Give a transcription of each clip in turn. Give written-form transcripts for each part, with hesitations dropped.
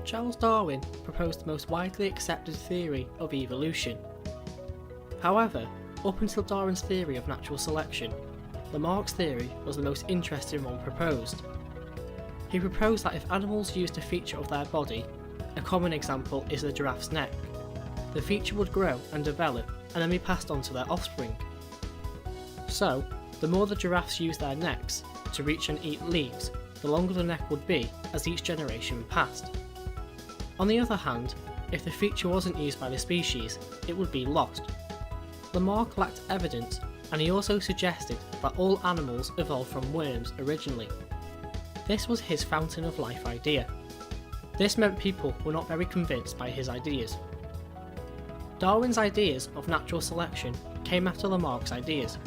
Charles Darwin proposed the most widely accepted theory of evolution. However, up until Darwin's theory of natural selection, Lamarck's theory was the most interesting one proposed. He proposed that if animals used a feature of their body, a common example is the giraffe's neck, the feature would grow and develop and then be passed on to their offspring. So, the more the giraffes used their necks to reach and eat leaves, the longer the neck would be as each generation passed. On the other hand, if the feature wasn't used by the species, it would be lost. Lamarck lacked evidence, and he also suggested that all animals evolved from worms originally. This was his fountain of life idea. This meant people were not very convinced by his ideas. Darwin's ideas of natural selection came after Lamarck's ideas.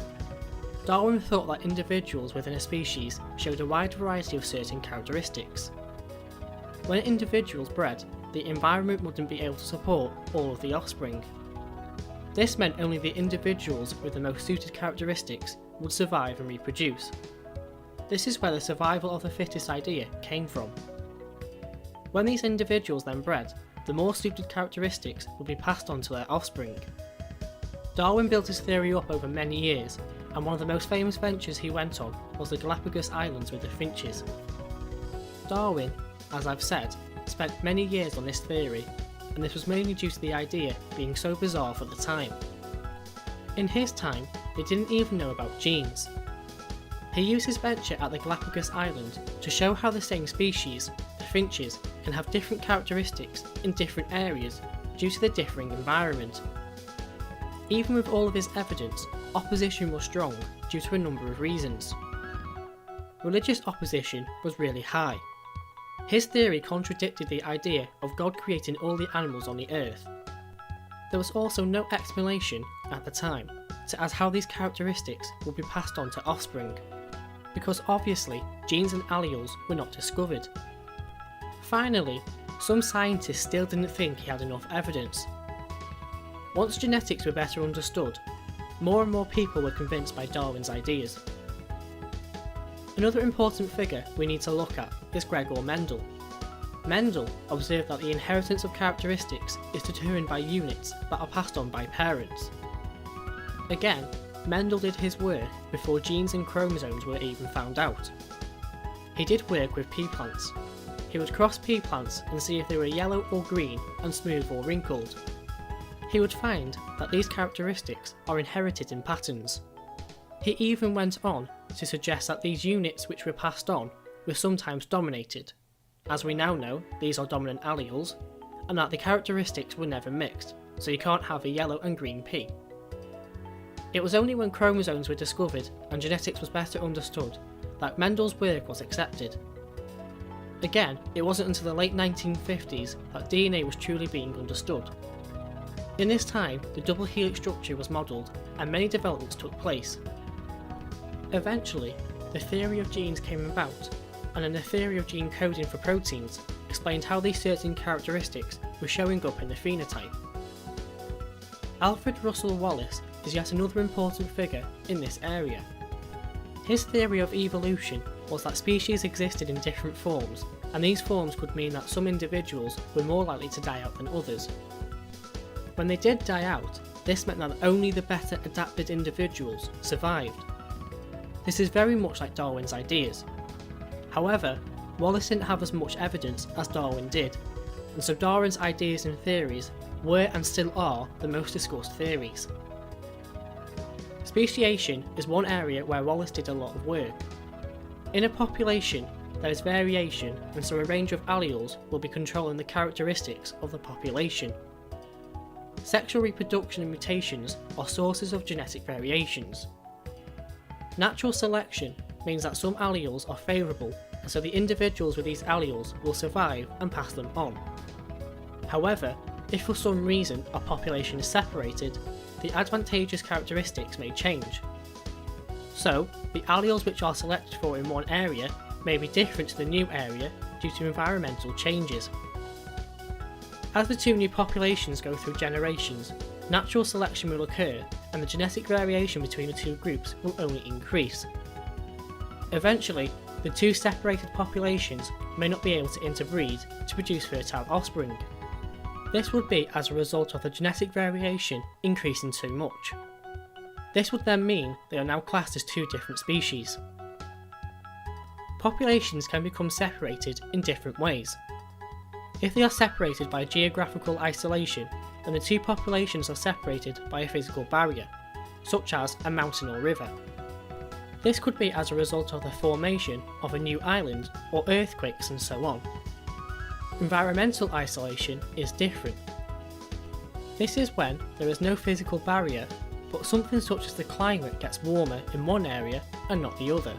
Darwin thought that individuals within a species showed a wide variety of certain characteristics. When individuals bred, the environment wouldn't be able to support all of the offspring. This meant only the individuals with the most suited characteristics would survive and reproduce. This is where the survival of the fittest idea came from. When these individuals then bred, the more suited characteristics would be passed on to their offspring. Darwin built his theory up over many years, and one of the most famous ventures he went on was the Galapagos Islands with the finches. Darwin, as I've said, spent many years on this theory, and this was mainly due to the idea being so bizarre for the time. In his time, they didn't even know about genes. He used his venture at the Galapagos Island to show how the same species, the finches, can have different characteristics in different areas due to the differing environment. Even with all of his evidence, opposition was strong due to a number of reasons. Religious opposition was really high. His theory contradicted the idea of God creating all the animals on the earth. There was also no explanation, at the time, as how these characteristics would be passed on to offspring, because obviously genes and alleles were not discovered. Finally, some scientists still didn't think he had enough evidence. Once genetics were better understood, more and more people were convinced by Darwin's ideas. Another important figure we need to look at is Gregor Mendel. Mendel observed that the inheritance of characteristics is determined by units that are passed on by parents. Again, Mendel did his work before genes and chromosomes were even found out. He did work with pea plants. He would cross pea plants and see if they were yellow or green and smooth or wrinkled. He would find that these characteristics are inherited in patterns. He even went on to suggest that these units which were passed on were sometimes dominated. As we now know, these are dominant alleles, and that the characteristics were never mixed, so you can't have a yellow and green pea. It was only when chromosomes were discovered and genetics was better understood that Mendel's work was accepted. Again, it wasn't until the late 1950s that DNA was truly being understood. In this time, the double helix structure was modelled and many developments took place. Eventually, the theory of genes came about, and then the theory of gene coding for proteins explained how these certain characteristics were showing up in the phenotype. Alfred Russel Wallace is yet another important figure in this area. His theory of evolution was that species existed in different forms, and these forms could mean that some individuals were more likely to die out than others. When they did die out, this meant that only the better adapted individuals survived. This is very much like Darwin's ideas. However, Wallace didn't have as much evidence as Darwin did, and so Darwin's ideas and theories were and still are the most discussed theories. Speciation is one area where Wallace did a lot of work. In a population, there is variation, and so a range of alleles will be controlling the characteristics of the population. Sexual reproduction and mutations are sources of genetic variations. Natural selection means that some alleles are favourable, and so the individuals with these alleles will survive and pass them on. However, if for some reason a population is separated, the advantageous characteristics may change. So, the alleles which are selected for in one area may be different to the new area due to environmental changes. As the two new populations go through generations, natural selection will occur and the genetic variation between the two groups will only increase. Eventually, the two separated populations may not be able to interbreed to produce fertile offspring. This would be as a result of the genetic variation increasing too much. This would then mean they are now classed as two different species. Populations can become separated in different ways. If they are separated by geographical isolation, then the two populations are separated by a physical barrier, such as a mountain or river. This could be as a result of the formation of a new island or earthquakes and so on. Environmental isolation is different. This is when there is no physical barrier, but something such as the climate gets warmer in one area and not the other.